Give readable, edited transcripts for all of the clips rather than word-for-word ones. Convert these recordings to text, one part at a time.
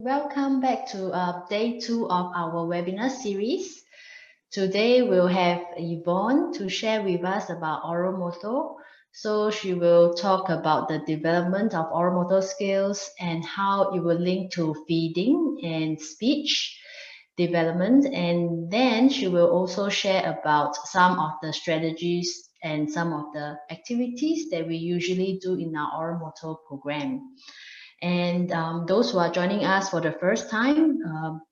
Welcome back to day 2 of our webinar series. Today we'll have Yvonne to share with us about oral motor. So she will talk about the development of oral motor skills and how it will link to feeding and speech development. And then she will also share about some of the strategies and some of the activities that we usually do in our oral motor program. And those who are joining us for the first time,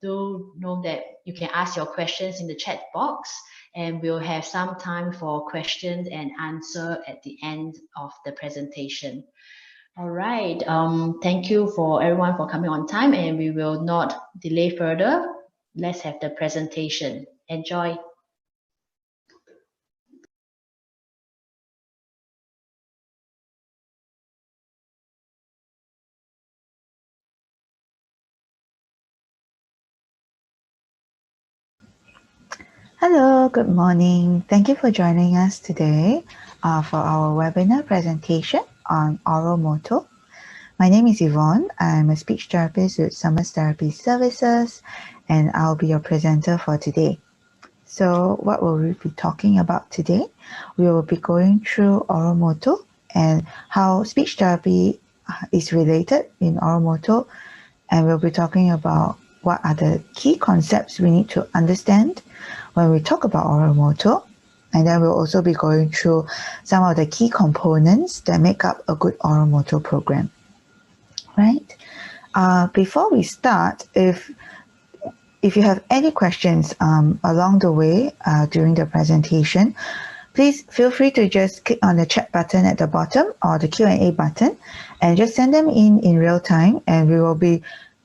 do know that you can ask your questions in the chat box, and we'll have some time for questions and answer at the end of the presentation. All right. Thank you for everyone for coming on time, and we will not delay further. Let's have the presentation. Enjoy. Hello, good morning. Thank you for joining us today for our webinar presentation on oral motor. My name is Yvonne. I'm a speech therapist with Summers Therapy Services, and I'll be your presenter for today. So what will we be talking about today? We will be going through oral motor and how speech therapy is related in oral motor, and we'll be talking about what are the key concepts we need to understand when we talk about oral motor, and then we'll also be going through some of the key components that make up a good oral motor program. Right? Before we start, if you have any questions along the way during the presentation, please feel free to just click on the chat button at the bottom or the Q&A button and just send them in real time, and we will be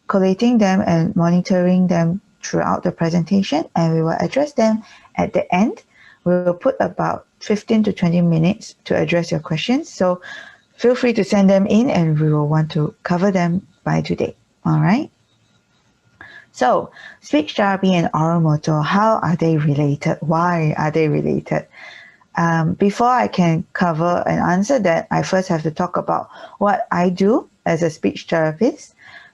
collating them and monitoring them throughout the presentation, and we will address them at the end. We will put about 15 to 20 minutes to address your questions, so feel free to send them in and we will want to cover them by today. All right. So speech therapy and oral motor, how are they related? Why are they related? Before I can cover and answer that, I first have to talk about what I do as a speech therapist.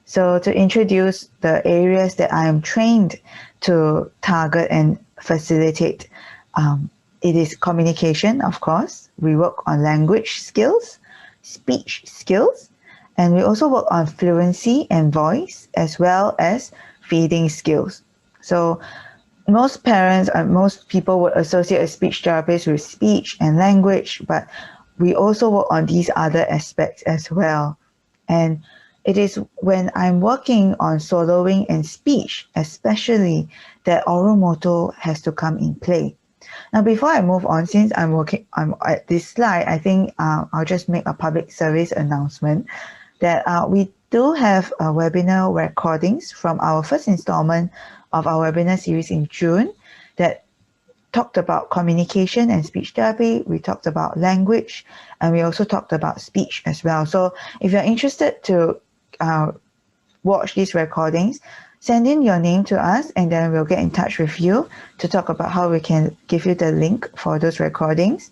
So to introduce the areas that I am trained to target and facilitate, it is communication, of course. We work on language skills, speech skills, and we also work on fluency and voice, as well as feeding skills. So most parents and most people would associate a speech therapist with speech and language, but we also work on these other aspects as well. And it is when I'm working on soloing and speech, especially, that oral motor has to come in play. Now, before I move on, since I'm at this slide, I think I'll just make a public service announcement that we do have webinar recordings from our first installment of our webinar series in June that talked about communication and speech therapy. We talked about language, and we also talked about speech as well. So if you're interested to watch these recordings, send in your name to us, and then we'll get in touch with you to talk about how we can give you the link for those recordings.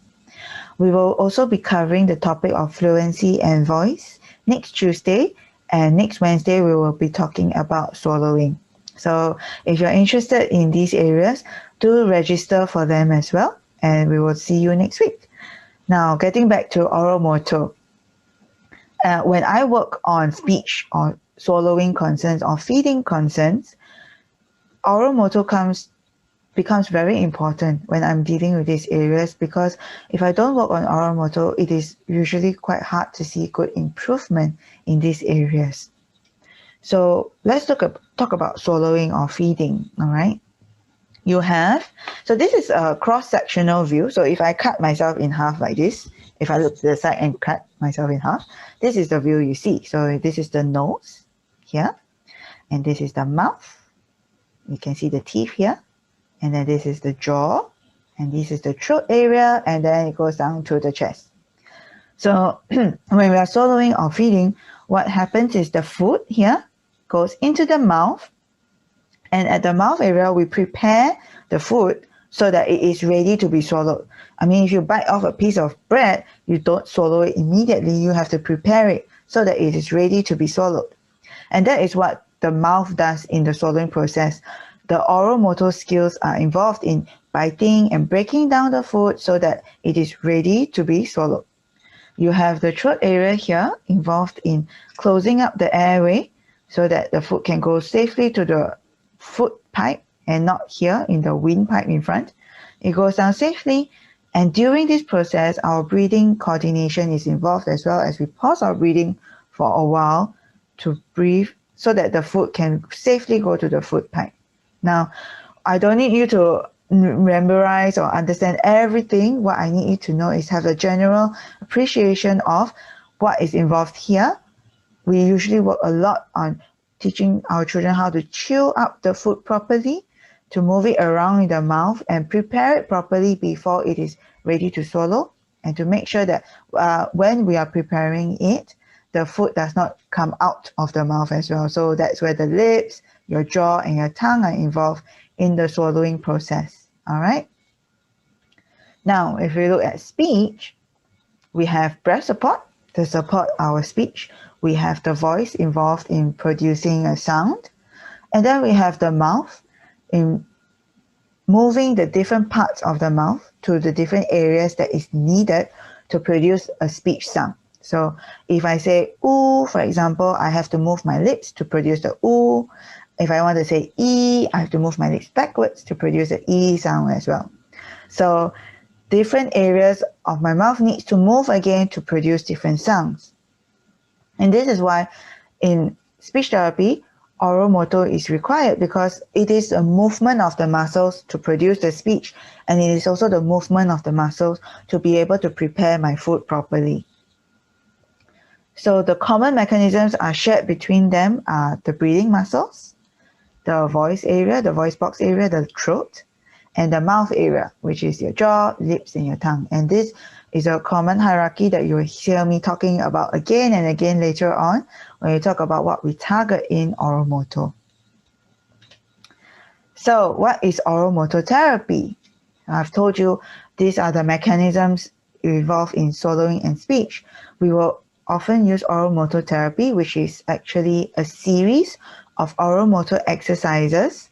We will also be covering the topic of fluency and voice next Tuesday, and next Wednesday we will be talking about soloing. So if you're interested in these areas, do register for them as well, and we will see you next week. Now, getting back to oral motor. When I work on speech or swallowing concerns or feeding concerns, oral motor becomes very important when I'm dealing with these areas, because if I don't work on oral motor, it is usually quite hard to see good improvement in these areas. So let's talk about swallowing or feeding. All right. So this is a cross-sectional view. So if I cut myself in half like this, if I look to the side and cut myself in half, this is the view you see. So this is the nose here, and this is the mouth. You can see the teeth here, and then this is the jaw, and this is the throat area, and then it goes down to the chest. So when we are swallowing or feeding, what happens is the food here goes into the mouth, and at the mouth area, we prepare the food so that it is ready to be swallowed. I mean, if you bite off a piece of bread, you don't swallow it immediately. You have to prepare it so that it is ready to be swallowed. And that is what the mouth does in the swallowing process. The oral motor skills are involved in biting and breaking down the food so that it is ready to be swallowed. You have the throat area here involved in closing up the airway so that the food can go safely to the food pipe and not here in the windpipe in front. It goes down safely, and during this process, our breathing coordination is involved as well, as we pause our breathing for a while to breathe so that the food can safely go to the food pipe. Now, I don't need you to memorize or understand everything. What I need you to know is have a general appreciation of what is involved here. We usually work a lot on teaching our children how to chew up the food properly, to move it around in the mouth and prepare it properly before it is ready to swallow, and to make sure that when we are preparing it, the food does not come out of the mouth as well. So that's where the lips, your jaw, and your tongue are involved in the swallowing process. All right. Now, if we look at speech, we have breath support to support our speech. We have the voice involved in producing a sound. And then we have the mouth in moving the different parts of the mouth to the different areas that is needed to produce a speech sound. So if I say ooh, for example, I have to move my lips to produce the ooh. If I want to say E, I have to move my lips backwards to produce the E sound as well. So different areas of my mouth needs to move again to produce different sounds. And this is why in speech therapy, oral motor is required, because it is a movement of the muscles to produce the speech, and it is also the movement of the muscles to be able to prepare my food properly. So the common mechanisms are shared between them are the breathing muscles, the voice area, the voice box area, the throat, and the mouth area, which is your jaw, lips, and your tongue. And this is a common hierarchy that you will hear me talking about again and again later on when we talk about what we target in oral motor. So what is oral motor therapy? I've told you these are the mechanisms involved in swallowing and speech. We will often use oral motor therapy, which is actually a series of oral motor exercises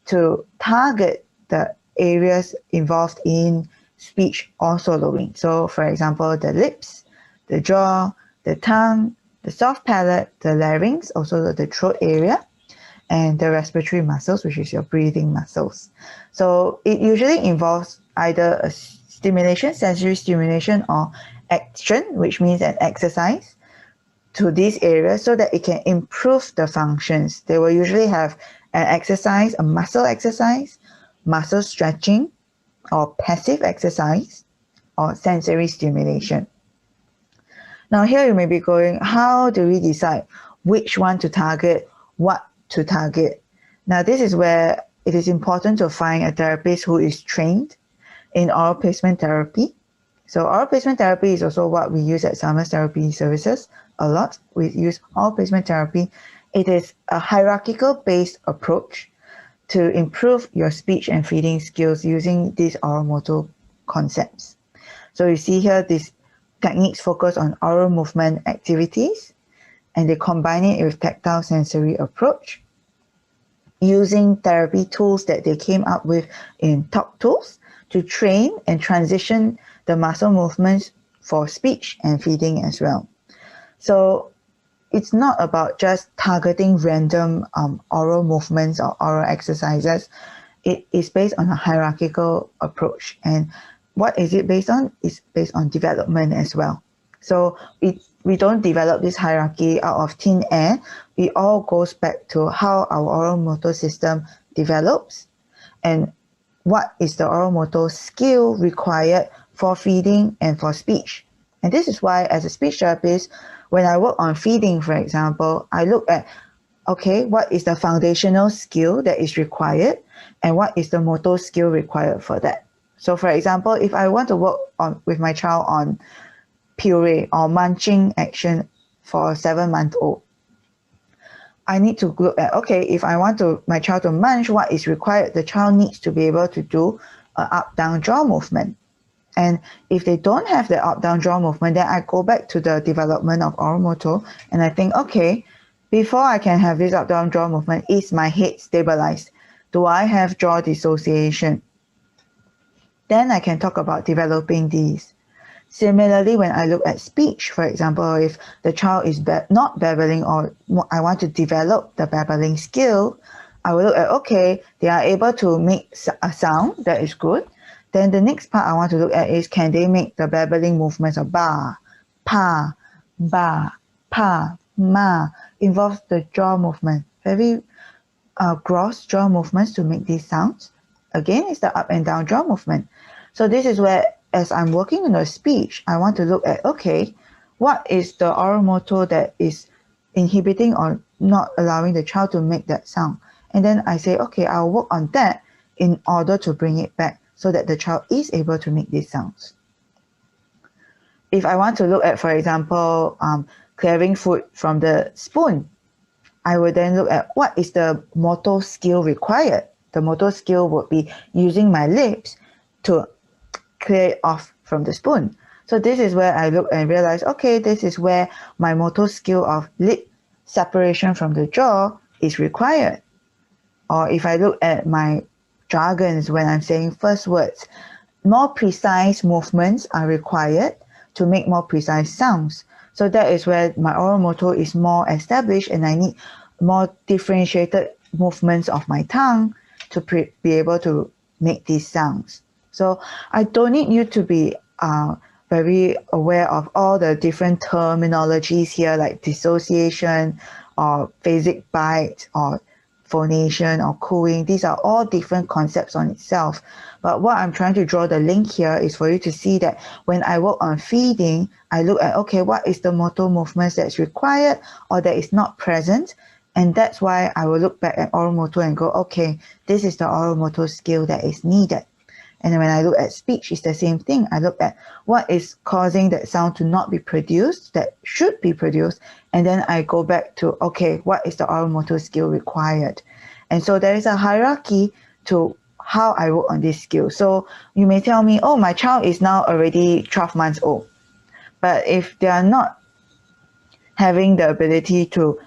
to target the areas involved in speech or swallowing. So for example, the lips, the jaw, the tongue, the soft palate, the larynx, also the throat area, and the respiratory muscles, which is your breathing muscles. So it usually involves either a stimulation, sensory stimulation, or action, which means an exercise to these areas so that it can improve the functions. They will usually have an exercise, a muscle exercise, muscle stretching, or passive exercise, or sensory stimulation. Now here you may be going, how do we decide which one to target, what to target? Now this is where it is important to find a therapist who is trained in oral placement therapy. So oral placement therapy is also what we use at Summers Therapy Services a lot. We use oral placement therapy. It is a hierarchical based approach to improve your speech and feeding skills using these oral motor concepts. So you see here, these techniques focus on oral movement activities, and they combine it with tactile sensory approach using therapy tools that they came up with in Talk Tools to train and transition the muscle movements for speech and feeding as well. So it's not about just targeting random oral movements or oral exercises. It is based on a hierarchical approach. And what is it based on? It's based on development as well. So we don't develop this hierarchy out of thin air. It all goes back to how our oral motor system develops and what is the oral motor skill required for feeding and for speech. And this is why, as a speech therapist, when I work on feeding, for example, I look at, okay, what is the foundational skill that is required and what is the motor skill required for that? So for example, if I want to work with my child on puree or munching action for a 7-month-old, I need to look at, okay, if I want my child to munch, what is required? The child needs to be able to do an up-down jaw movement. And if they don't have the up-down jaw movement, then I go back to the development of oral motor and I think, okay, before I can have this up-down jaw movement, is my head stabilized? Do I have jaw dissociation? Then I can talk about developing these. Similarly, when I look at speech, for example, if the child is not babbling, or I want to develop the babbling skill, I will look at, okay, they are able to make a sound, that is good. Then the next part I want to look at is, can they make the babbling movements of ba, pa, ma, involves the jaw movement, very gross jaw movements to make these sounds. Again, it's the up and down jaw movement. So this is where, as I'm working on a speech, I want to look at, okay, what is the oral motor that is inhibiting or not allowing the child to make that sound? And then I say, okay, I'll work on that in order to bring it back so that the child is able to make these sounds. If I want to look at, for example, clearing food from the spoon, I will then look at what is the motor skill required. The motor skill would be using my lips to clear it off from the spoon. So this is where I look and realize, okay, this is where my motor skill of lip separation from the jaw is required. Or if I look at my jargons when I'm saying first words, more precise movements are required to make more precise sounds. So that is where my oral motor is more established, and I need more differentiated movements of my tongue to be able to make these sounds. So I don't need you to be very aware of all the different terminologies here, like dissociation or phasic bite or phonation or cooing. These are all different concepts on itself. But what I'm trying to draw the link here is for you to see that when I work on feeding, I look at, okay, what is the motor movements that's required or that is not present? And that's why I will look back at oral motor and go, okay, this is the oral motor skill that is needed. And when I look at speech, it's the same thing. I look at what is causing that sound to not be produced, that should be produced. And then I go back to, okay, what is the oral motor skill required? And so there is a hierarchy to how I work on this skill. So you may tell me, oh, my child is now already 12 months old. But if they are not having the ability to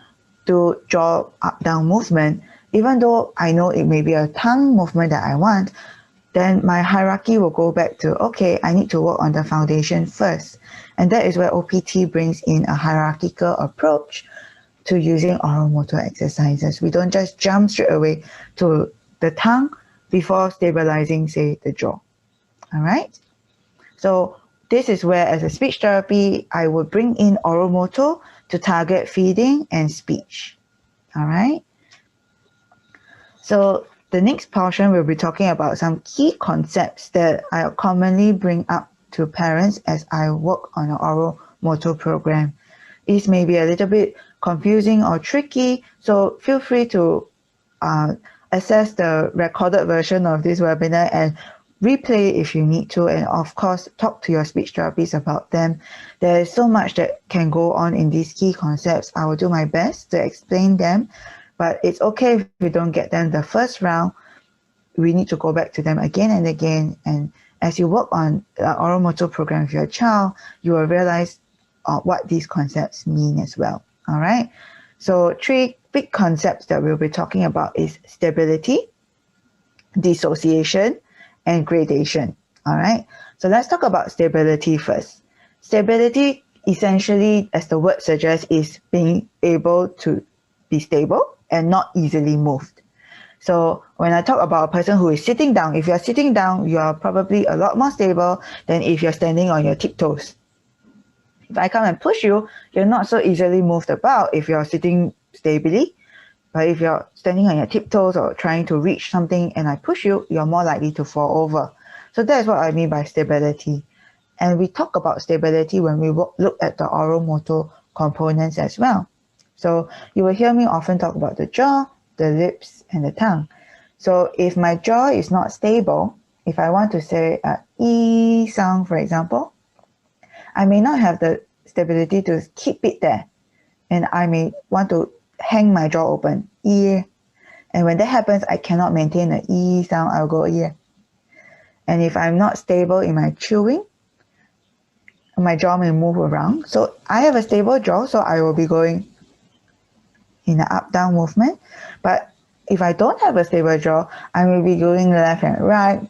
do jaw up-down movement, even though I know it may be a tongue movement that I want, then my hierarchy will go back to, okay, I need to work on the foundation first. And that is where OPT brings in a hierarchical approach to using oral motor exercises. We don't just jump straight away to the tongue before stabilizing, say, the jaw. All right? So this is where, as a speech therapy, I would bring in oral motor to target feeding and speech. All right? So the next portion, we'll be talking about some key concepts that I commonly bring up to parents as I work on an oral motor program. It may be a little bit confusing or tricky, so feel free to access the recorded version of this webinar and replay if you need to, and of course talk to your speech therapist about them. There is so much that can go on in these key concepts. I will do my best to explain them, but it's okay if you don't get them the first round. We need to go back to them again and again, and as you work on the oral motor program with your child, you will realize what these concepts mean as well. All right, so 3 big concepts that we'll be talking about is stability, dissociation, and gradation. All right, so let's talk about stability first. Stability, essentially, as the word suggests, is being able to be stable and not easily moved. So when I talk about a person who is sitting down, if you're sitting down, you're probably a lot more stable than if you're standing on your tiptoes. If I come and push you, you're not so easily moved about if you're sitting stably. But if you're standing on your tiptoes or trying to reach something and I push you, you're more likely to fall over. So that's what I mean by stability. And we talk about stability when we look at the oral motor components as well. So you will hear me often talk about the jaw, the lips, and the tongue. So if my jaw is not stable, if I want to say an E sound, for example, I may not have the stability to keep it there. And I may want to hang my jaw open, E. And when that happens, I cannot maintain the E sound, I'll go E. And if I'm not stable in my chewing, my jaw may move around. So I have a stable jaw, so I will be going in an up-down movement. But if I don't have a stable jaw, I may be going left and right,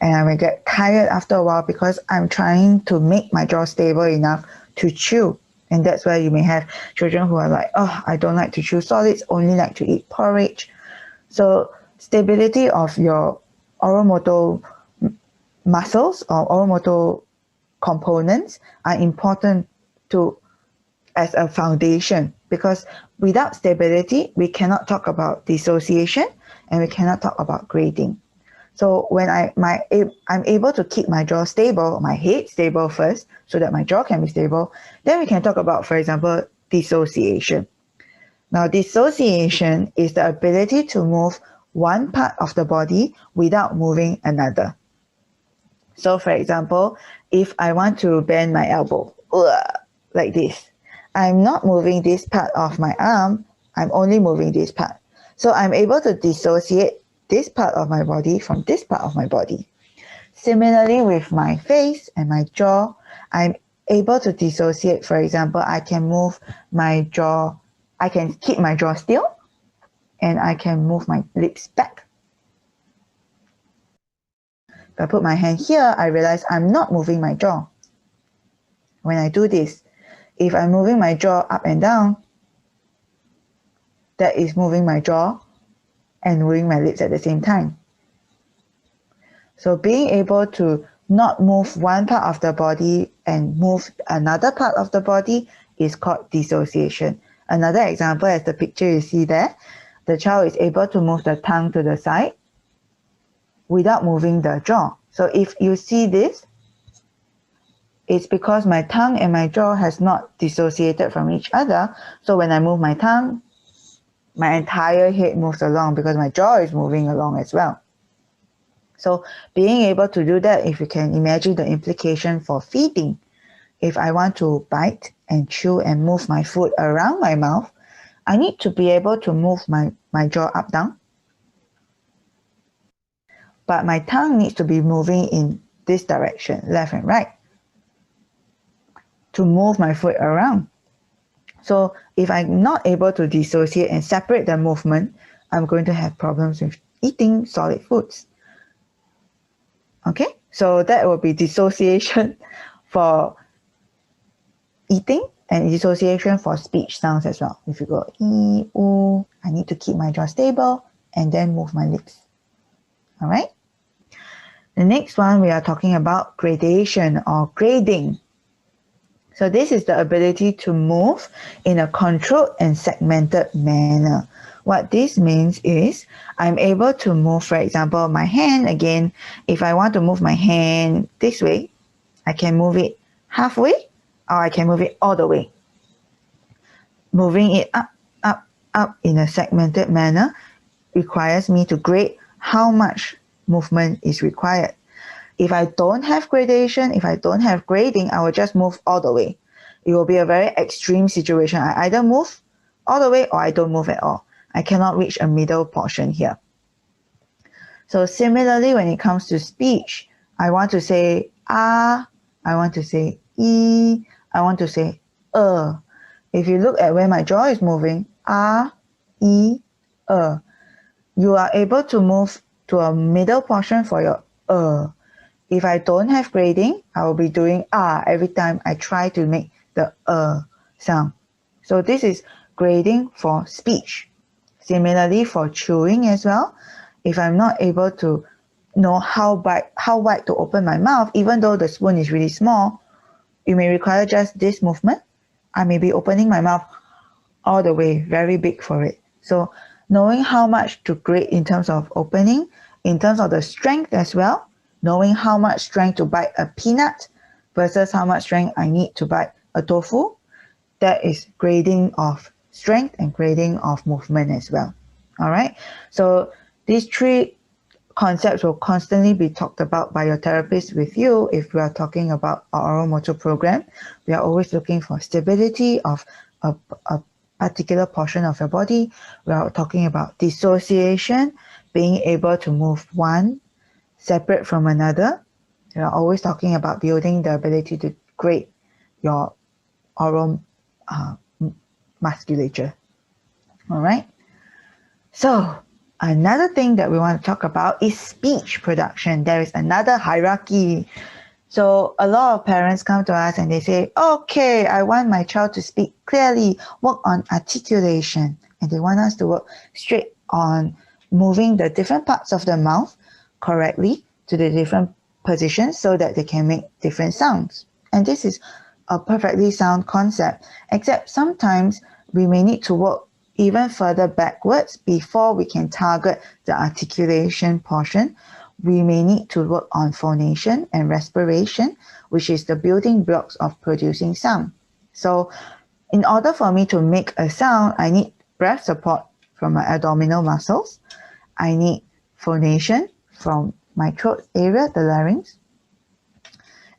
and I may get tired after a while because I'm trying to make my jaw stable enough to chew. And that's where you may have children who are like, oh, I don't like to chew solids, only like to eat porridge. So stability of your oromotor muscles or oromotor components are important to as a foundation, because without stability, we cannot talk about dissociation and we cannot talk about grading. So when I'm able to keep my jaw stable, my head stable first, so that my jaw can be stable, then we can talk about, for example, dissociation. Now, dissociation is the ability to move one part of the body without moving another. So, for example, if I want to bend my elbow, like this, I'm not moving this part of my arm, I'm only moving this part. So I'm able to dissociate this part of my body from this part of my body. Similarly, with my face and my jaw, I'm able to dissociate. For example, I can move my jaw, I can keep my jaw still, and I can move my lips back. If I put my hand here, I realize I'm not moving my jaw. When I do this, if I'm moving my jaw up and down, that is moving my jaw and moving my lips at the same time. So being able to not move one part of the body and move another part of the body is called dissociation. Another example is the picture you see there. The child is able to move the tongue to the side without moving the jaw. So if you see this, it's because my tongue and my jaw has not dissociated from each other. So when I move my tongue, my entire head moves along because my jaw is moving along as well. So being able to do that, if you can imagine the implication for feeding, if I want to bite and chew and move my food around my mouth, I need to be able to move my jaw up, down. But my tongue needs to be moving in this direction, left and right, to move my food around. So if I'm not able to dissociate and separate the movement, I'm going to have problems with eating solid foods. Okay, so that will be dissociation for eating and dissociation for speech sounds as well. If you go ee, oo, I need to keep my jaw stable and then move my lips. All right. The next one, we are talking about gradation or grading. So this is the ability to move in a controlled and segmented manner. What this means is I'm able to move, for example, my hand again. If I want to move my hand this way, I can move it halfway or I can move it all the way. Moving it up, up, up in a segmented manner requires me to grade how much movement is required. If I don't have gradation, if I don't have grading, I will just move all the way. It will be a very extreme situation. I either move all the way or I don't move at all. I cannot reach a middle portion here. So similarly, when it comes to speech, I want to say ah, I want to say e, I want to say If you look at where my jaw is moving, ah, e, you are able to move to a middle portion for your If I don't have grading, I will be doing ah every time I try to make the sound. So this is grading for speech. Similarly for chewing as well, if I'm not able to know how wide to open my mouth, even though the spoon is really small, you may require just this movement. I may be opening my mouth all the way, very big for it. So knowing how much to grade in terms of opening, in terms of the strength as well, knowing how much strength to bite a peanut versus how much strength I need to bite a tofu, that is grading of strength and grading of movement as well. All right. So these three concepts will constantly be talked about by your therapist with you. If we are talking about our oromotor program, we are always looking for stability of a particular portion of your body. We are talking about dissociation, being able to move one separate from another. We are always talking about building the ability to grade your oral musculature. All right. So another thing that we want to talk about is speech production. There is another hierarchy. So a lot of parents come to us and they say, okay, I want my child to speak clearly, work on articulation. And they want us to work straight on moving the different parts of the mouth correctly to the different positions so that they can make different sounds. And this is a perfectly sound concept, except sometimes we may need to work even further backwards before we can target the articulation portion. We may need to work on phonation and respiration, which is the building blocks of producing sound. So in order for me to make a sound, I need breath support from my abdominal muscles. I need phonation from my throat area, the larynx.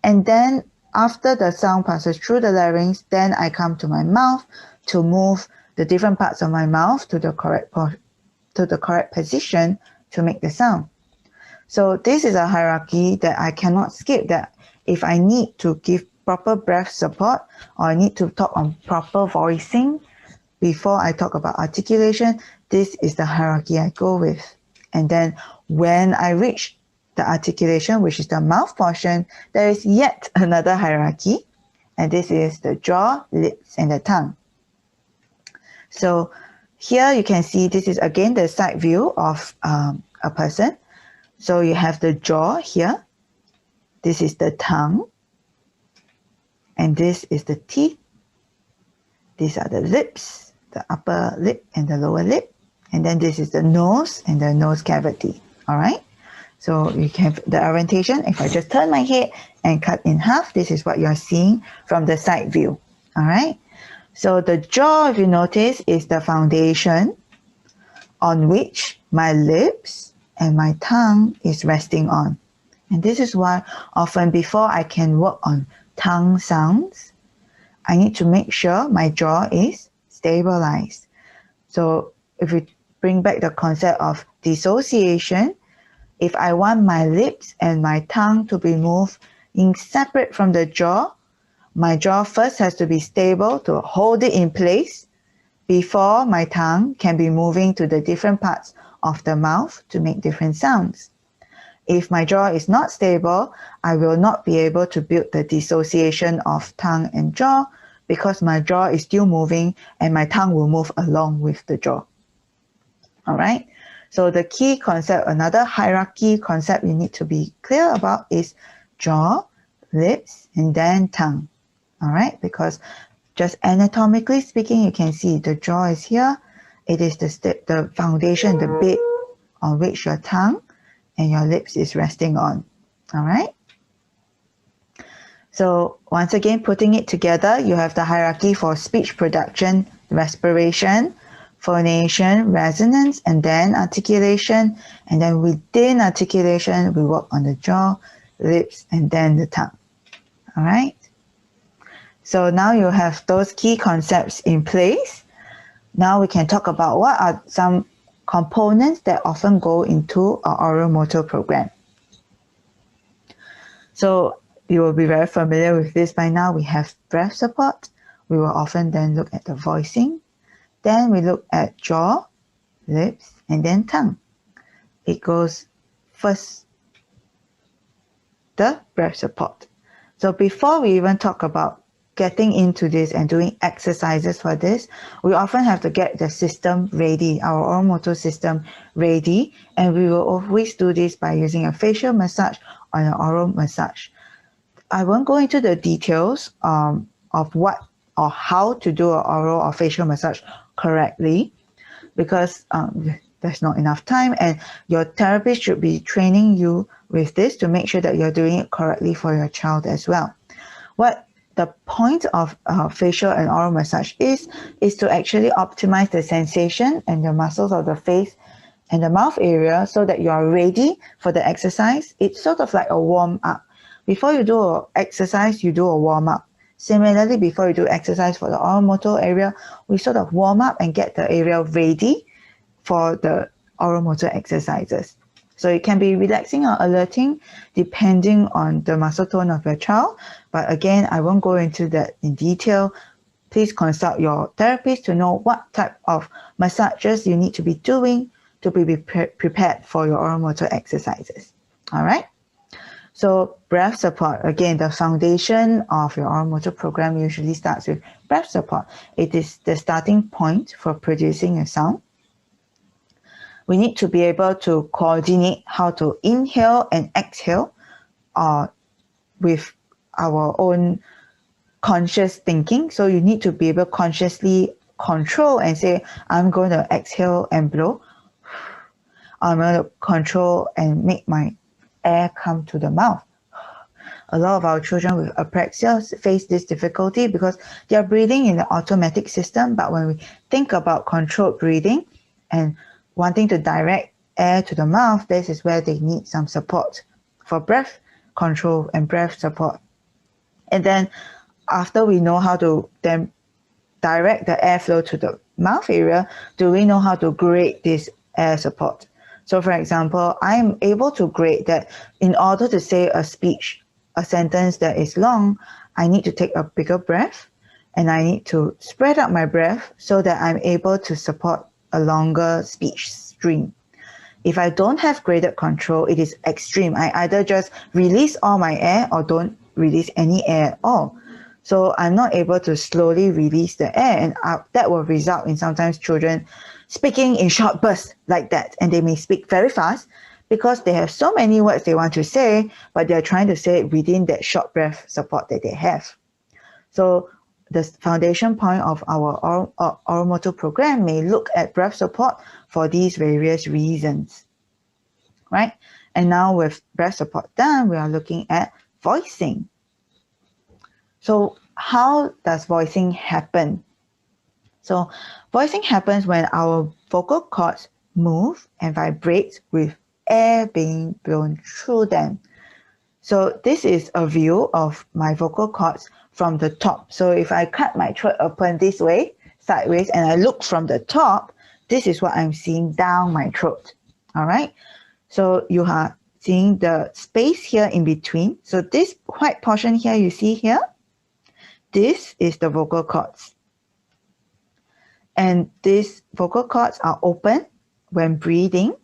And then after the sound passes through the larynx, then I come to my mouth to move the different parts of my mouth to the correct position to make the sound. So this is a hierarchy that I cannot skip, that if I need to give proper breath support or I need to talk on proper voicing before I talk about articulation, this is the hierarchy I go with. And then when I reach the articulation, which is the mouth portion, there is yet another hierarchy, and this is the jaw, lips, and the tongue. So here you can see this is again the side view of a person. So you have the jaw here, this is the tongue, and this is the teeth. These are the lips, the upper lip and the lower lip, and then this is the nose and the nose cavity. All right, so you can have the orientation. If I just turn my head and cut in half, this is what you're seeing from the side view. All right, so the jaw, if you notice, is the foundation on which my lips and my tongue is resting on. And this is why often before I can work on tongue sounds, I need to make sure my jaw is stabilized. So if we bring back the concept of dissociation, if I want my lips and my tongue to be moving separate from the jaw, my jaw first has to be stable to hold it in place before my tongue can be moving to the different parts of the mouth to make different sounds. If my jaw is not stable, I will not be able to build the dissociation of tongue and jaw because my jaw is still moving and my tongue will move along with the jaw. All right. So the key concept, another hierarchy concept you need to be clear about is jaw, lips, and then tongue. All right. Because just anatomically speaking, you can see the jaw is here. It is the foundation, the bed on which your tongue and your lips is resting on. All right. So once again, putting it together, you have the hierarchy for speech production, respiration, phonation, resonance, and then articulation. And then within articulation, we work on the jaw, lips, and then the tongue. All right. So now you have those key concepts in place. Now we can talk about what are some components that often go into our oral motor program. So you will be very familiar with this by now. We have breath support. We will often then look at the voicing. Then we look at jaw, lips, and then tongue. It goes first, the breath support. So before we even talk about getting into this and doing exercises for this, we often have to get the system ready, our oral motor system ready, and we will always do this by using a facial massage or an oral massage. I won't go into the details of what or how to do an oral or facial massage correctly because there's not enough time, and your therapist should be training you with this to make sure that you're doing it correctly for your child as well. What the point of facial and oral massage is to actually optimize the sensation and the muscles of the face and the mouth area so that you are ready for the exercise. It's sort of like a warm-up. Before you do an exercise, you do a warm-up. Similarly, before you do exercise for the oral motor area, we sort of warm up and get the area ready for the oral motor exercises. So it can be relaxing or alerting depending on the muscle tone of your child. But again, I won't go into that in detail. please consult your therapist to know what type of massages you need to be doing to be prepared for your oral motor exercises. All right. So breath support, again, the foundation of your oral motor program usually starts with breath support. It is the starting point for producing a sound. We need to be able to coordinate how to inhale and exhale with our own conscious thinking. So you need to be able to consciously control and say, I'm going to exhale and blow. I'm going to control and make my air come to the mouth. A lot of our children with apraxia face this difficulty because they are breathing in the automatic system. But when we think about controlled breathing and wanting to direct air to the mouth, this is where they need some support for breath control and breath support. And then after we know how to then direct the airflow to the mouth area, do we know how to grade this air support? So for example, I'm able to grade that in order to say a speech, a sentence that is long, I need to take a bigger breath and I need to spread out my breath so that I'm able to support a longer speech stream. If I don't have graded control, it is extreme. I either just release all my air or don't release any air at all. So I'm not able to slowly release the air, and that will result in sometimes children speaking in short bursts like that, and they may speak very fast because they have so many words they want to say, but they're trying to say it within that short breath support that they have. So the foundation point of our oral motor program may look at breath support for these various reasons, right? And now with breath support done, we are looking at voicing. So how does voicing happen? So voicing happens when our vocal cords move and vibrate with air being blown through them. So this is a view of my vocal cords from the top. So if I cut my throat open this way, sideways, and I look from the top, this is what I'm seeing down my throat. All right. So you are seeing the space here in between. So this white portion here you see here, this is the vocal cords. And these vocal cords are open when breathing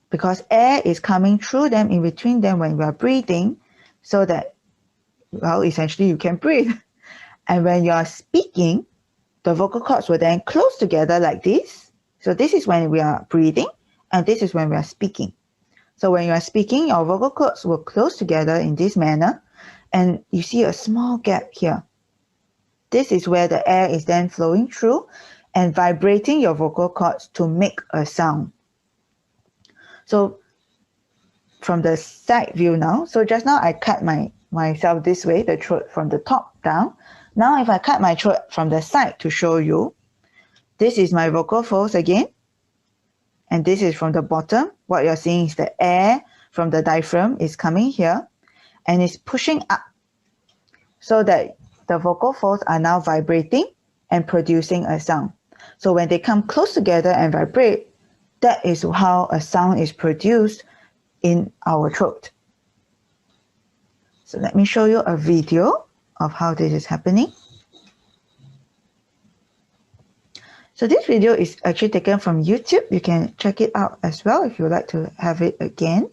because air is coming through them, in between them when we are breathing, so that, well, essentially you can breathe. And when you are speaking, the vocal cords will then close together like this. So this is when we are breathing, and this is when we are speaking. So when you are speaking, your vocal cords will close together in this manner, and you see a small gap here. This is where the air is then flowing through and vibrating your vocal cords to make a sound. So from the side view now, so just now I cut myself this way, the throat from the top down. Now if I cut my throat from the side to show you, this is my vocal folds again. And this is from the bottom. What you're seeing is the air from the diaphragm is coming here and it's pushing up so that the vocal folds are now vibrating and producing a sound. So when they come close together and vibrate, that is how a sound is produced in our throat. So let me show you a video of how this is happening. So this video is actually taken from YouTube. You can check it out as well if you would like to have it again.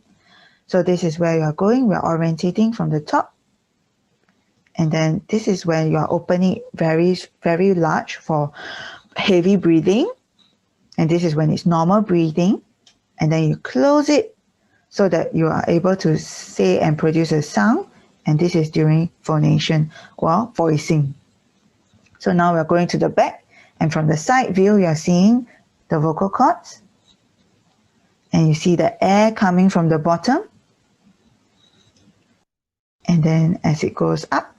So this is where you are going. We are orientating from the top. And then this is when you are opening very, very large for heavy breathing. And this is when it's normal breathing. And then you close it so that you are able to say and produce a sound. And this is during phonation or voicing. So now we're going to the back. And from the side view, you are seeing the vocal cords. And you see the air coming from the bottom. And then as it goes up,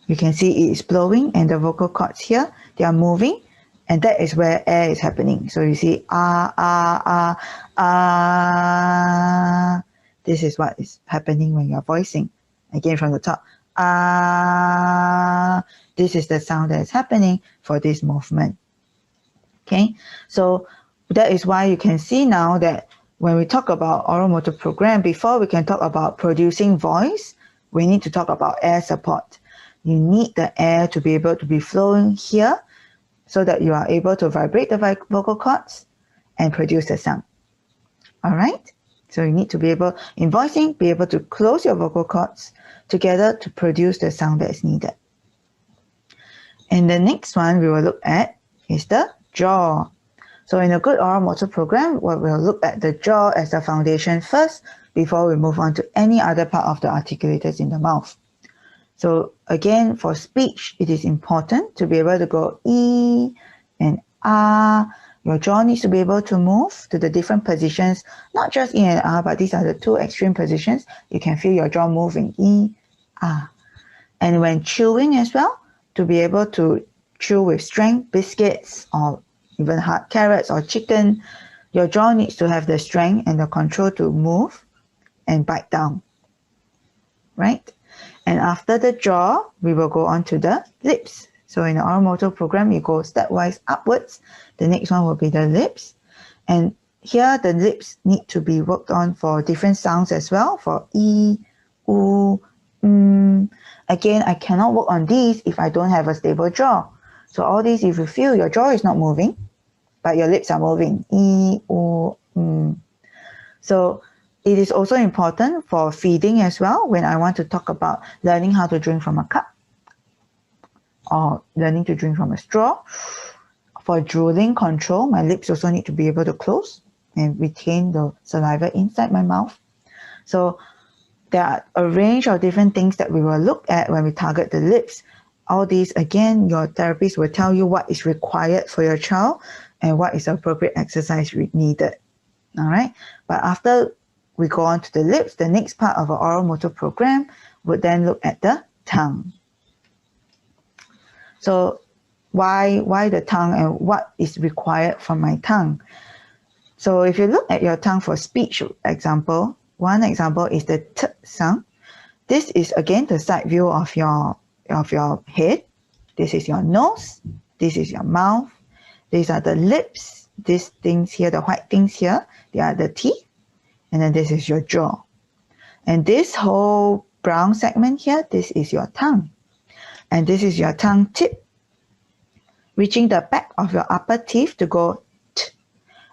you can see it is blowing and the vocal cords here, they are moving. And that is where air is happening. So you see, ah, ah, ah, ah. This is what is happening when you're voicing. Again, from the top, ah. This is the sound that is happening for this movement. Okay, so that is why you can see now that when we talk about oral motor program, before we can talk about producing voice, we need to talk about air support. you need the air to be able to be flowing here so that you are able to vibrate the vocal cords and produce the sound. All right? So you need to be able, in voicing, be able to close your vocal cords together to produce the sound that is needed. And the next one we will look at is the jaw. So in a good oral motor program, we'll look at the jaw as the foundation first before we move on to any other part of the articulators in the mouth. So again, for speech, it is important to be able to go E and A. Your jaw needs to be able to move to the different positions, not just E and A, but these are the two extreme positions. You can feel your jaw moving E, A. And when chewing as well, to be able to chew with strength, biscuits, or even hard carrots or chicken, your jaw needs to have the strength and the control to move and bite down, right? And after the jaw, we will go on to the lips. So in the oral motor program, you go stepwise upwards. The next one will be the lips. And here the lips need to be worked on for different sounds as well, for E, U, Again, I cannot work on these if I don't have a stable jaw. So all these, if you feel your jaw is not moving, but your lips are moving, E, U, So it is also important for feeding as well when I want to talk about learning how to drink from a cup or learning to drink from a straw. For drooling control, my lips also need to be able to close and retain the saliva inside my mouth. So there are a range of different things that we will look at when we target the lips. All these, again, your therapist will tell you what is required for your child and what is appropriate exercise needed. All right. But after we go on to the lips, the next part of our oral motor program would then look at the tongue. So why the tongue and what is required from my tongue? So if you look at your tongue for speech example, one example is the T sound. This is again the side view of your head. This is your nose. This is your mouth. These are the lips. These things here, the white things here, they are the teeth. And then this is your jaw. And this whole brown segment here, this is your tongue. And this is your tongue tip, reaching the back of your upper teeth to go T.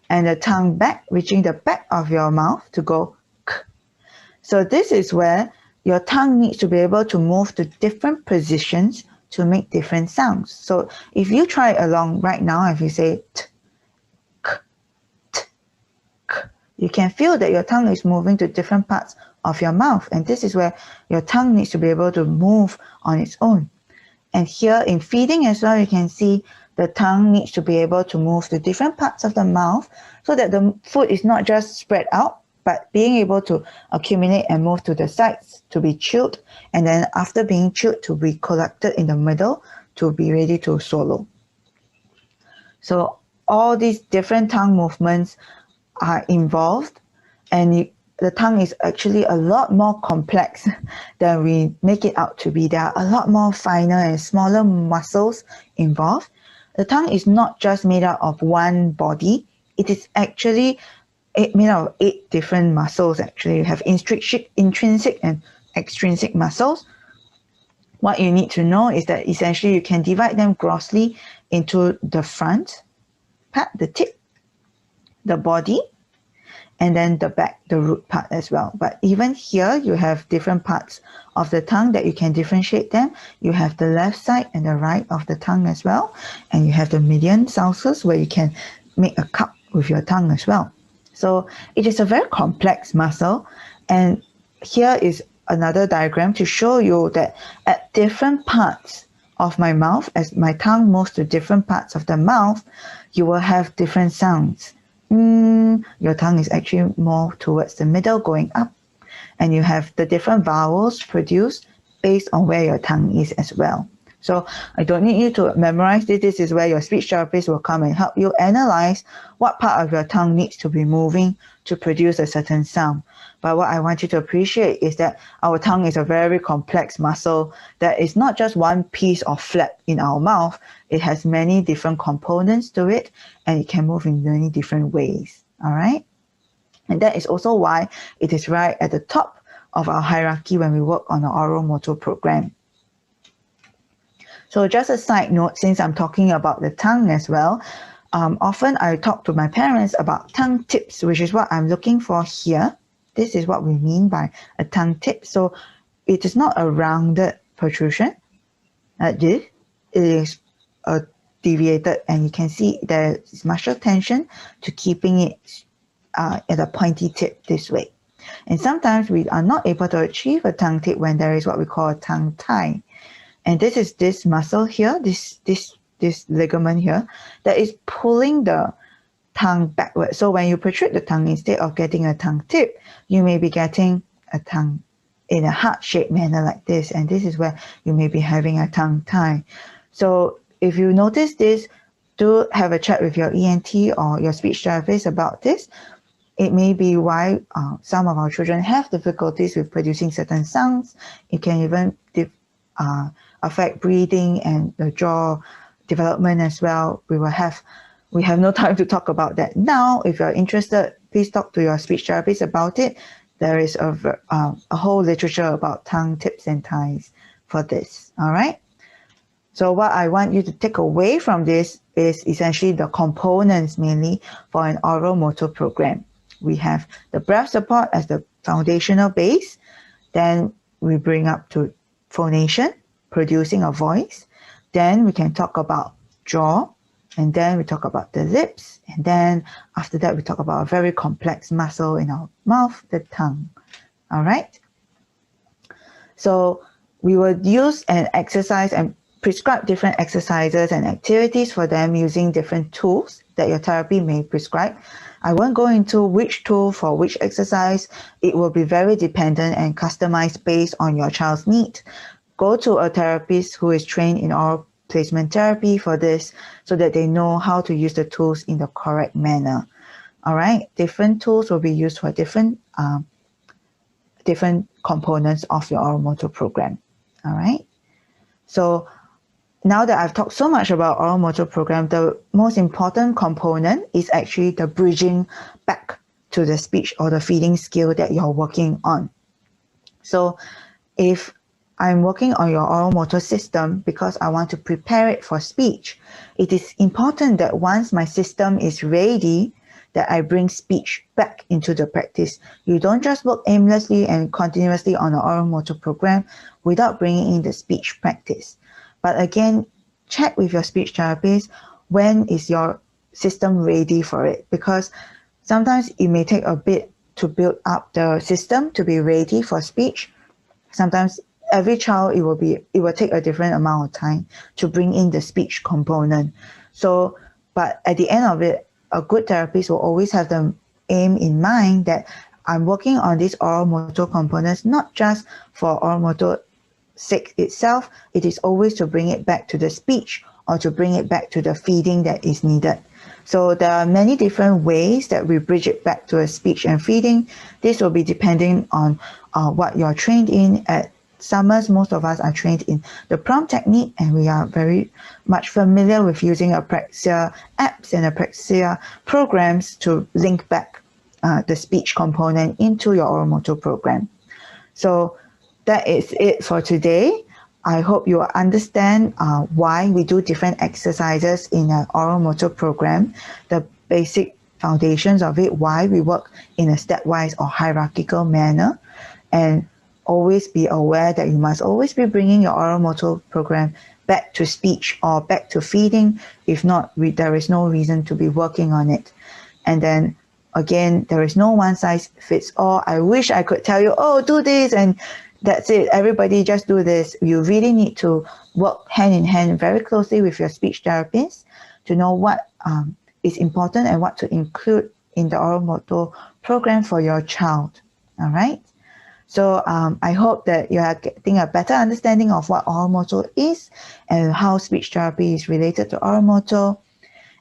And the tongue back, reaching the back of your mouth to go K. So this is where your tongue needs to be able to move to different positions to make different sounds. So if you try along right now, if you say T, K, T, K, you can feel that your tongue is moving to different parts of your mouth. And this is where your tongue needs to be able to move on its own. And here in feeding as well, you can see the tongue needs to be able to move to different parts of the mouth so that the food is not just spread out, but being able to accumulate and move to the sides to be chewed, and then after being chewed to be collected in the middle to be ready to swallow. So all these different tongue movements are involved, and the tongue is actually a lot more complex than we make it out to be. There are a lot more finer and smaller muscles involved. The tongue is not just made out of one body. It is actually made out of 8 different muscles. Actually, you have intrinsic and extrinsic muscles. What you need to know is that essentially you can divide them grossly into the front part, the tip, the body, and then the back, the root part as well. But even here, you have different parts of the tongue that you can differentiate them. You have the left side and the right of the tongue as well. And you have the median sulcus where you can make a cup with your tongue as well. So it is a very complex muscle. And here is another diagram to show you that at different parts of my mouth, as my tongue moves to different parts of the mouth, you will have different sounds. Your tongue is actually more towards the middle going up, and you have the different vowels produced based on where your tongue is as well. So I don't need you to memorize this. This is where your speech therapist will come and help you analyze what part of your tongue needs to be moving to produce a certain sound. But what I want you to appreciate is that our tongue is a very complex muscle that is not just one piece of flap in our mouth. It has many different components to it, and it can move in many different ways. All right? And that is also why it is right at the top of our hierarchy when we work on the oral motor program. So just a side note, since I'm talking about the tongue as well, often I talk to my parents about tongue tips, which is what I'm looking for here. This is what we mean by a tongue tip. So it is not a rounded protrusion like this. It is a deviated, and you can see there is muscle tension to keeping it at a pointy tip this way. And sometimes we are not able to achieve a tongue tip when there is what we call a tongue tie. And this is this muscle here, this ligament here, that is pulling the tongue backward. So when you protrude the tongue, instead of getting a tongue tip, you may be getting a tongue in a heart-shaped manner like this. And this is where you may be having a tongue tie. So if you notice this, do have a chat with your ENT or your speech therapist about this. It may be why some of our children have difficulties with producing certain sounds. It can even affect breathing and the jaw development as well. We have no time to talk about that now. If you're interested, please talk to your speech therapist about it. There is a whole literature about tongue tips and ties for this. All right. So what I want you to take away from this is essentially the components mainly for an oral motor program. We have the breath support as the foundational base. Then we bring up to phonation, producing a voice. Then we can talk about jaw, and then we talk about the lips. And then after that, we talk about a very complex muscle in our mouth, the tongue. All right. So we will use an exercise and prescribe different exercises and activities for them using different tools that your therapy may prescribe. I won't go into which tool for which exercise. It will be very dependent and customized based on your child's need. Go to a therapist who is trained in oral placement therapy for this so that they know how to use the tools in the correct manner. All right, different tools will be used for different components of your oral motor program. All right, so now that I've talked so much about oral motor program, the most important component is actually the bridging back to the speech or the feeding skill that you're working on. So if I'm working on your oral motor system because I want to prepare it for speech, it is important that once my system is ready, that I bring speech back into the practice. You don't just work aimlessly and continuously on the oral motor program without bringing in the speech practice. But again, check with your speech therapist when is your system ready for it, because sometimes it may take a bit to build up the system to be ready for speech. Sometimes every child, it will take a different amount of time to bring in the speech component. So, but at the end of it, a good therapist will always have the aim in mind that I'm working on these oral motor components, not just for oral motor sake itself. It is always to bring it back to the speech or to bring it back to the feeding that is needed. So there are many different ways that we bridge it back to a speech and feeding. This will be depending on what you're trained in. At Summers, most of us are trained in the prompt technique, and we are very much familiar with using apraxia apps and apraxia programs to link back the speech component into your oral motor program. So that is it for today. I hope you understand why we do different exercises in an oral motor program, the basic foundations of it, why we work in a stepwise or hierarchical manner, and always be aware that you must always be bringing your oral motor program back to speech or back to feeding. If not, there is no reason to be working on it. And then again, there is no one size fits all. I wish I could tell you, oh, do this and that's it, everybody just do this. You really need to work hand in hand very closely with your speech therapist to know what is important and what to include in the oral motor program for your child. All right. So I hope that you are getting a better understanding of what oral motor is and how speech therapy is related to oral motor.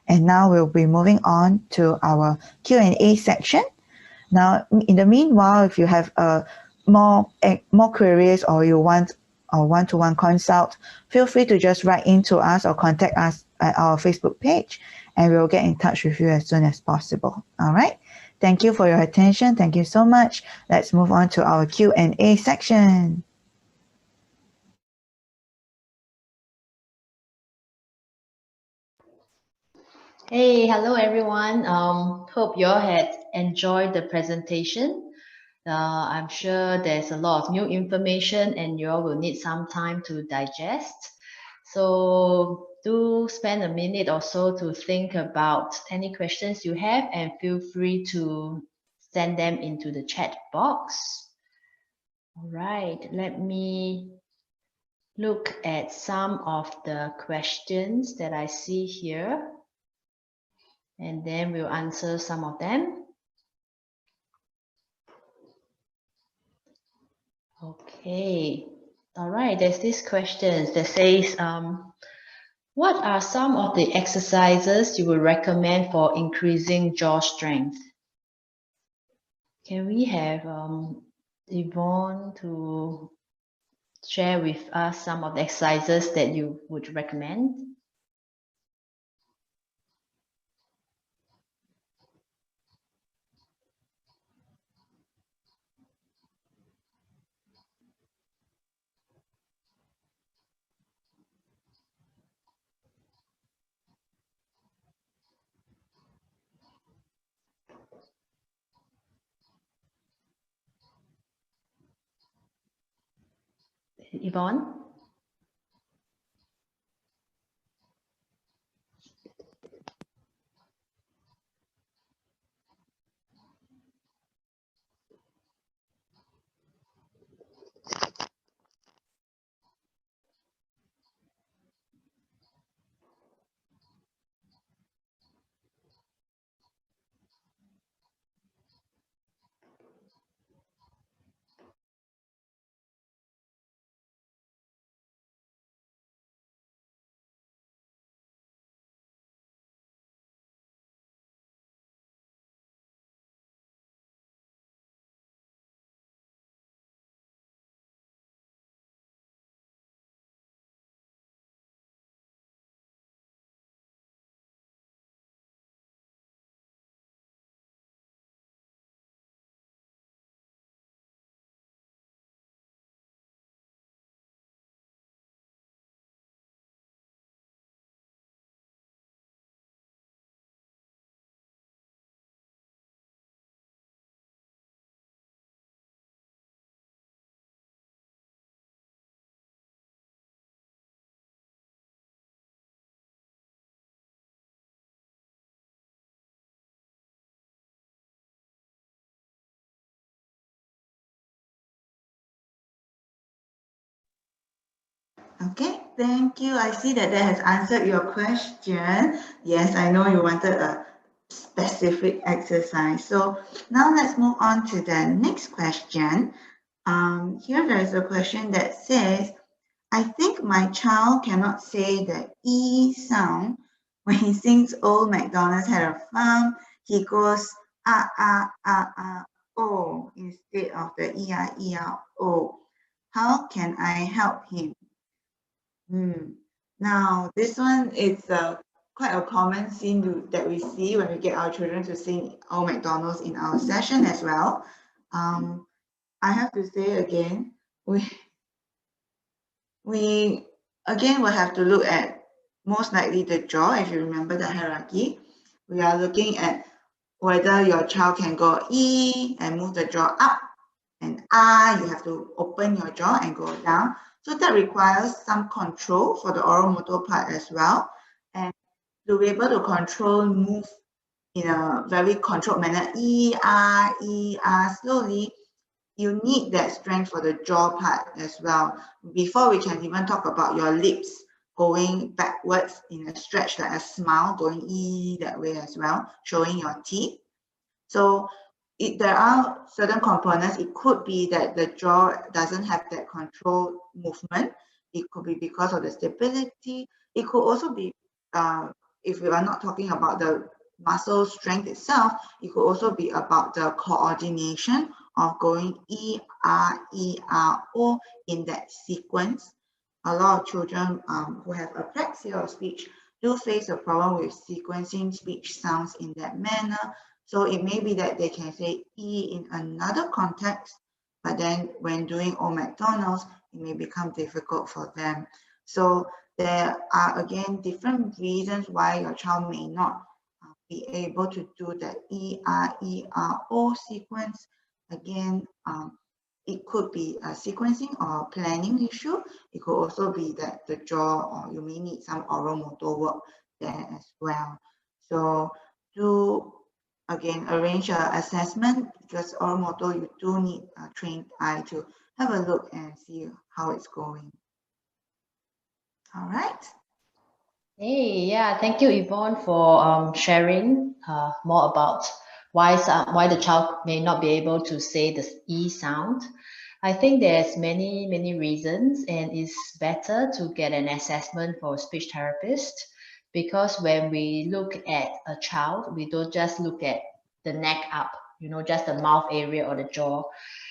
And now we'll be moving on to our Q&A section. Now, in the meanwhile, if you have more queries or you want a one-to-one consult, feel free to just write into us or contact us at our Facebook page, and we'll get in touch with you as soon as possible. All right. Thank you for your attention. Thank you so much. Let's move on to our Q&A section. Hey, hello everyone. Hope you all had enjoyed the presentation. I'm sure there's a lot of new information and you all will need some time to digest. So do spend a minute or so to think about any questions you have and feel free to send them into the chat box. All right, let me look at some of the questions that I see here, and then we'll answer some of them. Okay, all right, there's this question that says, what are some of the exercises you would recommend for increasing jaw strength? Can we have Yvonne to share with us some of the exercises that you would recommend? Yvonne? Okay, thank you. I see that has answered your question. Yes, I know you wanted a specific exercise. So now let's move on to the next question. Here there is a question that says, I think my child cannot say the E sound. When he sings Old MacDonald's had a farm, he goes oh instead of the E-I-E-I-O. How can I help him? Now, this one is quite a common scene that we see when we get our children to sing Old MacDonald's in our session as well. I have to say again, we again will have to look at most likely the jaw. If you remember the hierarchy, we are looking at whether your child can go E and move the jaw up, and you have to open your jaw and go down. So that requires some control for the oral motor part as well. And to be able to control, move in a very controlled manner, E, R, slowly, you need that strength for the jaw part as well. Before we can even talk about your lips going backwards in a stretch like a smile, going E that way as well, showing your teeth. So there are certain components. It could be that the jaw doesn't have that controlled movement. It could be because of the stability. It could also be, if we are not talking about the muscle strength itself, it could also be about the coordination of going E-R-O in that sequence. A lot of children who have apraxia of speech do face a problem with sequencing speech sounds in that manner. So it may be that they can say E in another context, but then when doing Old MacDonald's, it may become difficult for them. So there are, again, different reasons why your child may not be able to do the E-R-E-R-O sequence. Again, it could be a sequencing or planning issue. It could also be that the jaw, or you may need some oral motor work there as well. So to, again, arrange an assessment, because oral motor, you do need a trained eye to have a look and see how it's going. All right. Hey, yeah, thank you, Yvonne, for sharing more about why the child may not be able to say the E sound. I think there's many reasons, and it's better to get an assessment for a speech therapist, because when we look at a child, we don't just look at the neck up, just the mouth area or the jaw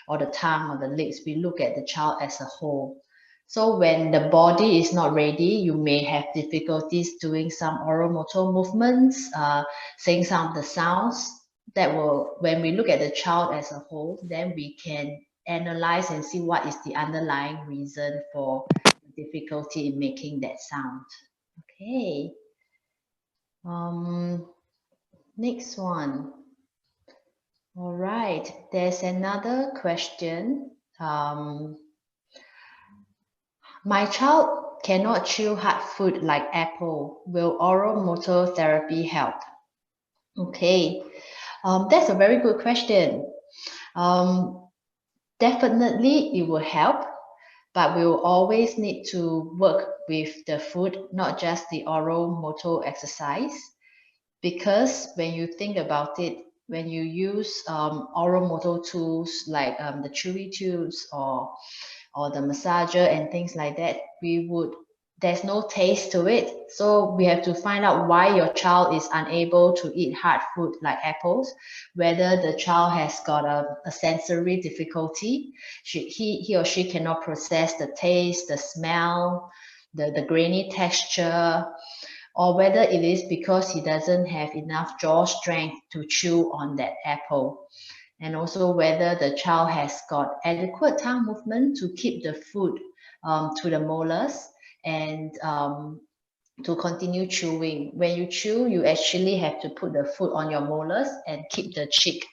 or the tongue or the lips. We look at the child as a whole. So when the body is not ready, you may have difficulties doing some oral motor movements, saying some of the sounds that will, when we look at the child as a whole, then we can analyze and see what is the underlying reason for difficulty in making that sound. Okay. Next one. All right. There's another question. My child cannot chew hard food like apple. Will oral motor therapy help? Okay, that's a very good question. Definitely it will help, but we will always need to work with the food, not just the oral motor exercise. Because when you think about it, when you use oral motor tools like the chewy tubes or the massager and things like that, there's no taste to it. So we have to find out why your child is unable to eat hard food like apples, whether the child has got a sensory difficulty. He or she cannot process the taste, the smell, the grainy texture, or whether it is because he doesn't have enough jaw strength to chew on that apple. And also whether the child has got adequate tongue movement to keep the food to the molars and to continue chewing. When you chew, you actually have to put the food on your molars and keep the cheek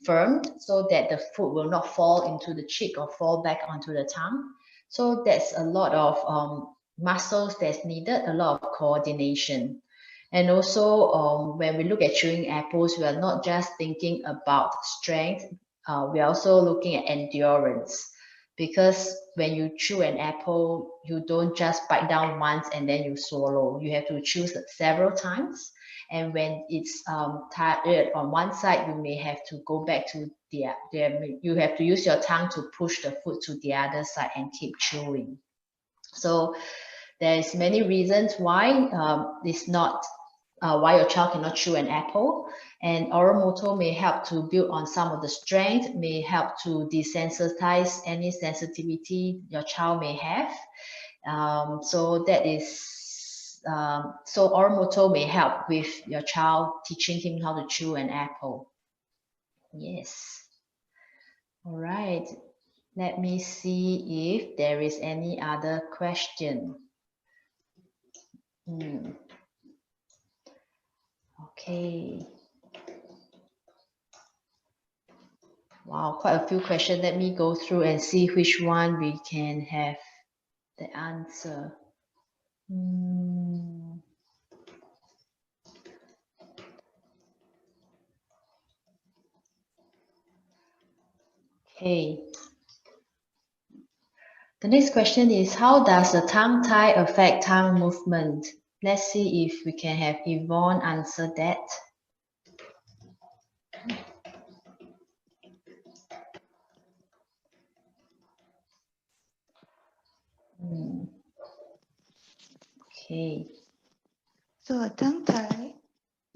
firm so that the food will not fall into the cheek or fall back onto the tongue. So that's a lot of muscles that's needed, a lot of coordination. And also, when we look at chewing apples, we are not just thinking about strength, we are also looking at endurance. Because when you chew an apple, you don't just bite down once and then you swallow. You have to chew several times. And when it's tired on one side, you may have to go back to you have to use your tongue to push the food to the other side and keep chewing. So there's many reasons why it's not why your child cannot chew an apple, and oral motor may help to build on some of the strength, may help to desensitize any sensitivity your child may have. So oral motor may help with your child, teaching him how to chew an apple. Yes. All right. Let me see if there is any other question. Okay. Wow, quite a few questions. Let me go through and see which one we can have the answer. Okay. The next question is, how does the tongue tie affect tongue movement? Let's see if we can have Yvonne answer that. Okay. So a tongue tie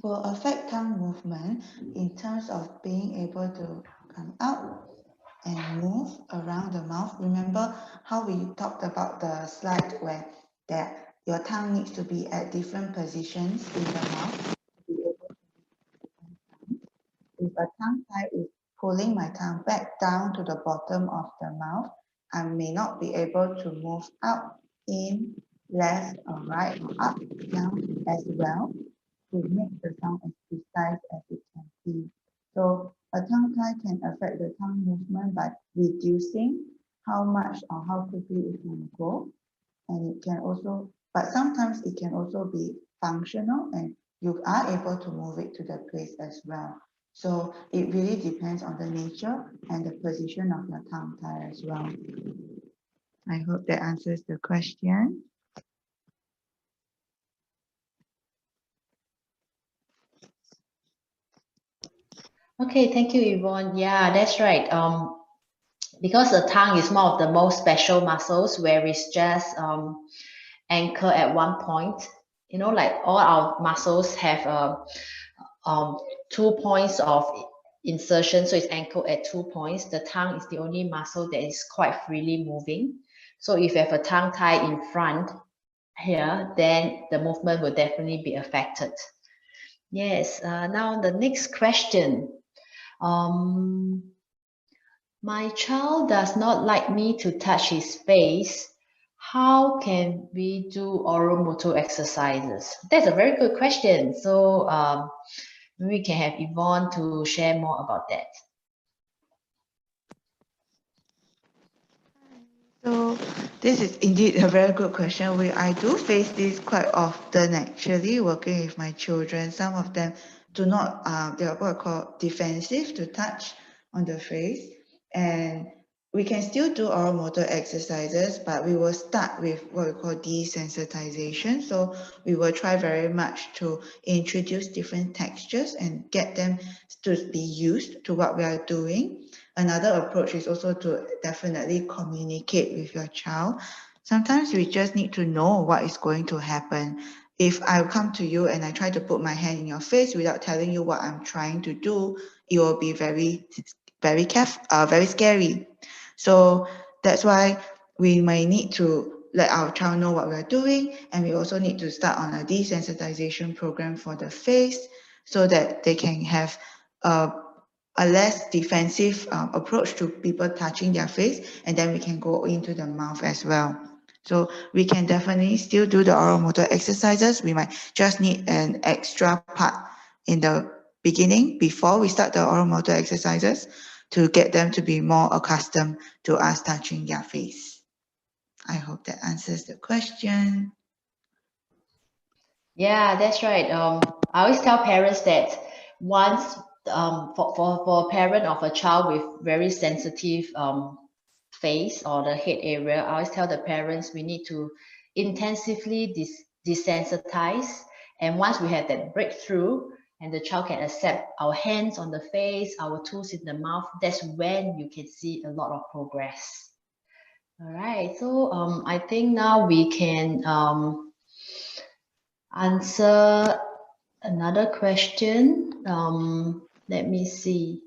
will affect tongue movement in terms of being able to come out and move around the mouth. Remember how we talked about the slide where that your tongue needs to be at different positions in the mouth to be able to. If a tongue tie is pulling my tongue back down to the bottom of the mouth, I may not be able to move out, in, left, or right, or up, down as well. to make the sound as precise as it can be. So a tongue tie can affect the tongue movement by reducing how much or how quickly it can go. And it can also, but sometimes it can also be functional and you are able to move it to the place as well. So it really depends on the nature and the position of your tongue tie as well. I hope that answers the question. Okay, thank you, Yvonne. Yeah, that's right. Because the tongue is one of the most special muscles where it's just anchor at one point. You know, like all our muscles have 2 points of insertion, so it's anchored at 2 points. The tongue is the only muscle that is quite freely moving. So if you have a tongue tie in front here, then the movement will definitely be affected. Yes, now the next question. My child does not like me to touch his face. How can we do oral motor exercises? That's a very good question. So we can have Yvonne to share more about that. So this is indeed a very good question. I do face this quite often actually working with my children. Some of them do not, they are what I call defensive to touch on the face. And we can still do oral motor exercises, but we will start with what we call desensitization. So we will try very much to introduce different textures and get them to be used to what we are doing. Another approach is also to definitely communicate with your child. Sometimes we just need to know what is going to happen. If I come to you and I try to put my hand in your face without telling you what I'm trying to do, it will be very scary. So that's why we may need to let our child know what we're doing, and we also need to start on a desensitization program for the face so that they can have a less defensive approach to people touching their face, and then we can go into the mouth as well. So we can definitely still do the oral motor exercises. We might just need an extra part in the beginning before we start the oral motor exercises to get them to be more accustomed to us touching their face. I hope that answers the question. Yeah, that's right. I always tell parents that once for a parent of a child with very sensitive face or the head area, I always tell the parents we need to intensively desensitize. And once we have that breakthrough and the child can accept our hands on the face, our tools in the mouth, that's when you can see a lot of progress. All right, so I think now we can answer another question. Let me see.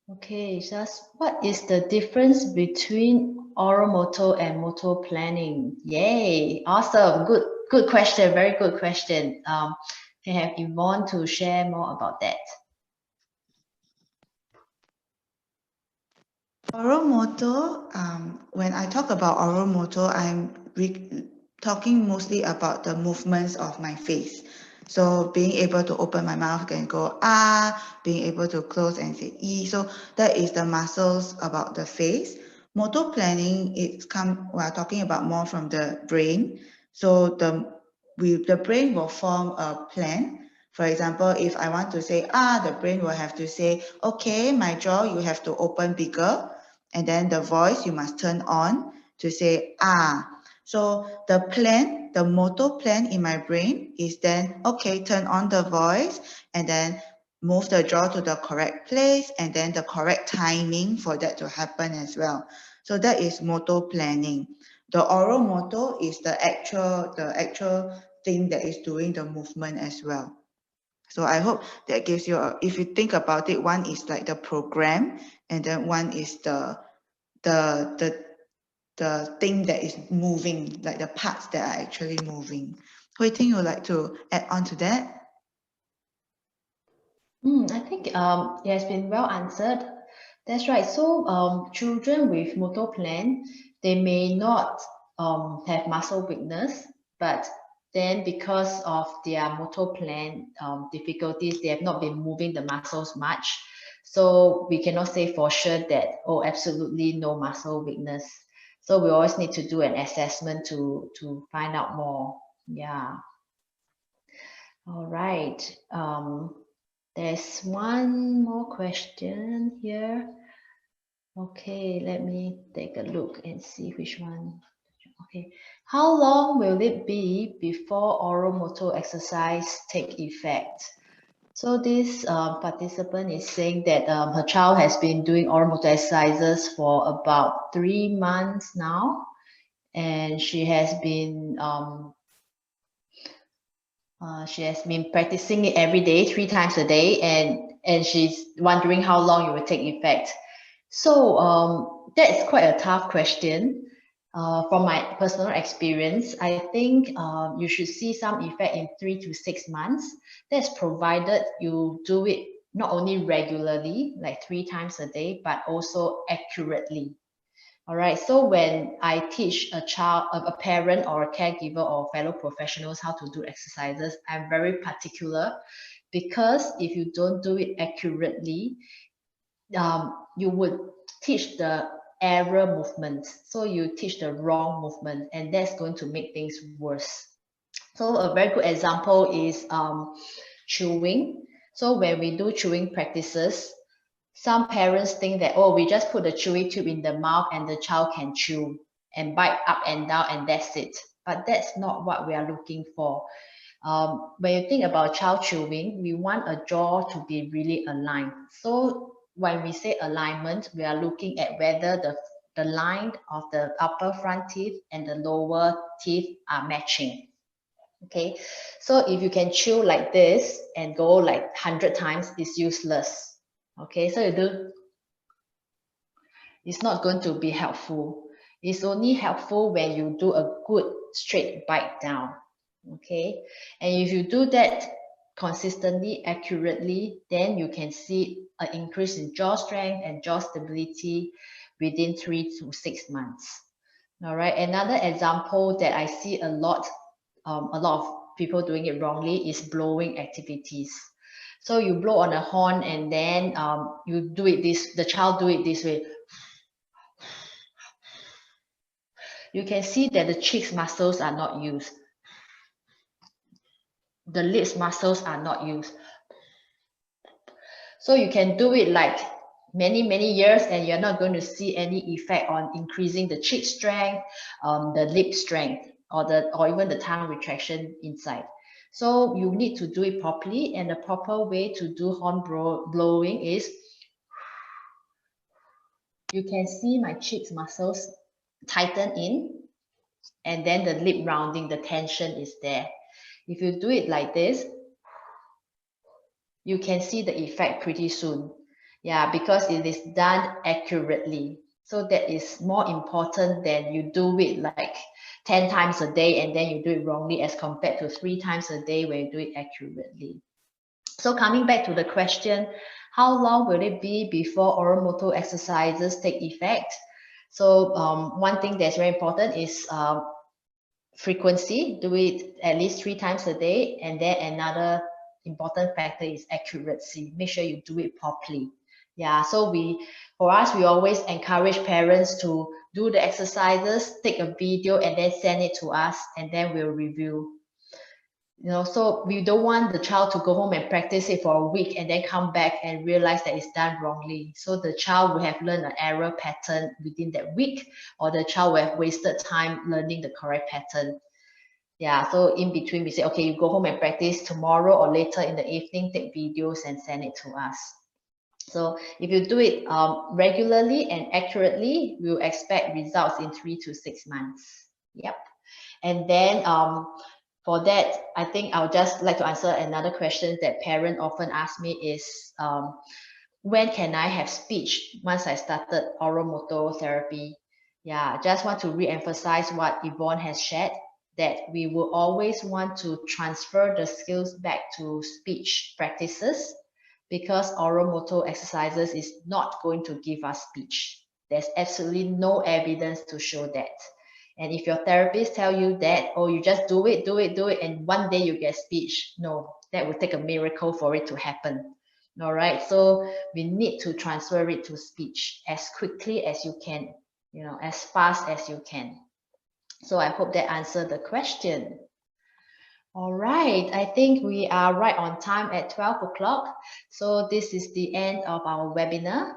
Okay, just what is the difference between oral motor and motor planning? Yay, awesome. Good question. Very good question. Can I have Yvonne to share more about that? Oral motor, when I talk about oral motor, I'm talking mostly about the movements of my face. So being able to open my mouth and go ah, being able to close and say e. So that is the muscles about the face. Motor planning, we are talking about more from the brain. So the brain will form a plan. For example, if I want to say ah, the brain will have to say, okay, my jaw, you have to open bigger. And then the voice you must turn on to say ah. So the motor plan in my brain is then, okay, turn on the voice and then move the jaw to the correct place and then the correct timing for that to happen as well. So that is motor planning. The oral motor is the actual thing that is doing the movement as well. So I hope that gives you if you think about it, one is like the program and then one is the thing that is moving, like the parts that are actually moving. Hui Ting, you would like to add on to that? I think it has been well answered. That's right. So children with motor plan, they may not have muscle weakness, but then because of their motor plan difficulties, they have not been moving the muscles much. So we cannot say for sure that, oh, absolutely no muscle weakness. So we always need to do an assessment to find out more. Yeah. All right. There's one more question here. Okay, let me take a look and see which one. Okay, how long will it be before oral motor exercise take effect? So this participant is saying that her child has been doing oral motor exercises for about 3 months now, and she has been practicing it every day, 3 times a day, and she's wondering how long it will take effect. So that's quite a tough question. From my personal experience, I think you should see some effect in 3 to 6 months. That's provided you do it not only regularly, like 3 times a day, but also accurately. All right. So when I teach a child, a parent or a caregiver or fellow professionals how to do exercises, I'm very particular because if you don't do it accurately, you would teach the error movement. So you teach the wrong movement, and that's going to make things worse. So a very good example is chewing. So when we do chewing practices, some parents think that, oh, we just put the chewy tube in the mouth and the child can chew and bite up and down and that's it. But that's not what we are looking for. When you think about child chewing, we want a jaw to be really aligned. So when we say alignment, we are looking at whether the line of the upper front teeth and the lower teeth are matching. Okay, so if you can chew like this and go like 100 times, it's useless. Okay, so you do, it's not going to be helpful. It's only helpful when you do a good straight bite down. Okay, and if you do that consistently, accurately, then you can see an increase in jaw strength and jaw stability within 3 to 6 months. All right, another example that I see a lot of people doing it wrongly is blowing activities. So you blow on a horn and then you do it the child do it this way. You can see that the cheeks muscles are not used. The lips muscles are not used. So you can do it like many years and you're not going to see any effect on increasing the cheek strength, the lip strength, or even the tongue retraction inside. So you need to do it properly, and the proper way to do horn blowing is you can see my cheeks muscles tighten in, and then the lip rounding, the tension is there. If you do it like this, you can see the effect pretty soon. Yeah, because it is done accurately. So that is more important than you do it like 10 times a day and then you do it wrongly as compared to 3 times a day where you do it accurately. So coming back to the question, how long will it be before oral motor exercises take effect? So one thing that's very important is frequency. Do it at least 3 times a day, and then another important factor is accuracy. Make sure you do it properly. Yeah, so for us, we always encourage parents to do the exercises, take a video and then send it to us, and then we'll review. So we don't want the child to go home and practice it for a week and then come back and realize that it's done wrongly. So the child will have learned an error pattern within that week, or the child will have wasted time learning the correct pattern. Yeah, so in between we say, okay, you go home and practice tomorrow or later in the evening, take videos and send it to us. So if you do it regularly and accurately, we'll expect results in 3 to 6 months. Yep. And then for that, I think I'll just like to answer another question that parents often ask me is, when can I have speech once I started oral motor therapy? Yeah, just want to re-emphasize what Yvonne has shared, that we will always want to transfer the skills back to speech practices, because oral motor exercises is not going to give us speech. There's absolutely no evidence to show that. And if your therapist tell you that, oh, you just do it, and one day you get speech, no, that would take a miracle for it to happen. All right, so we need to transfer it to speech as quickly as you can, you know, as fast as you can. So I hope that answered the question. All right, I think we are right on time at 12 o'clock. So this is the end of our webinar.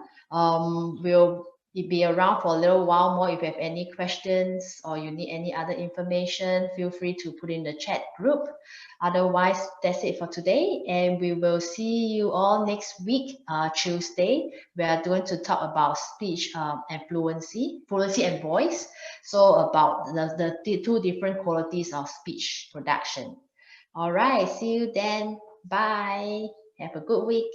We'll be around for a little while more. If you have any questions or you need any other information, feel free to put in the chat group. Otherwise, that's it for today. And we will see you all next week, Tuesday. We are going to talk about speech and fluency and voice. So about the two different qualities of speech production. All right, see you then. Bye. Have a good week.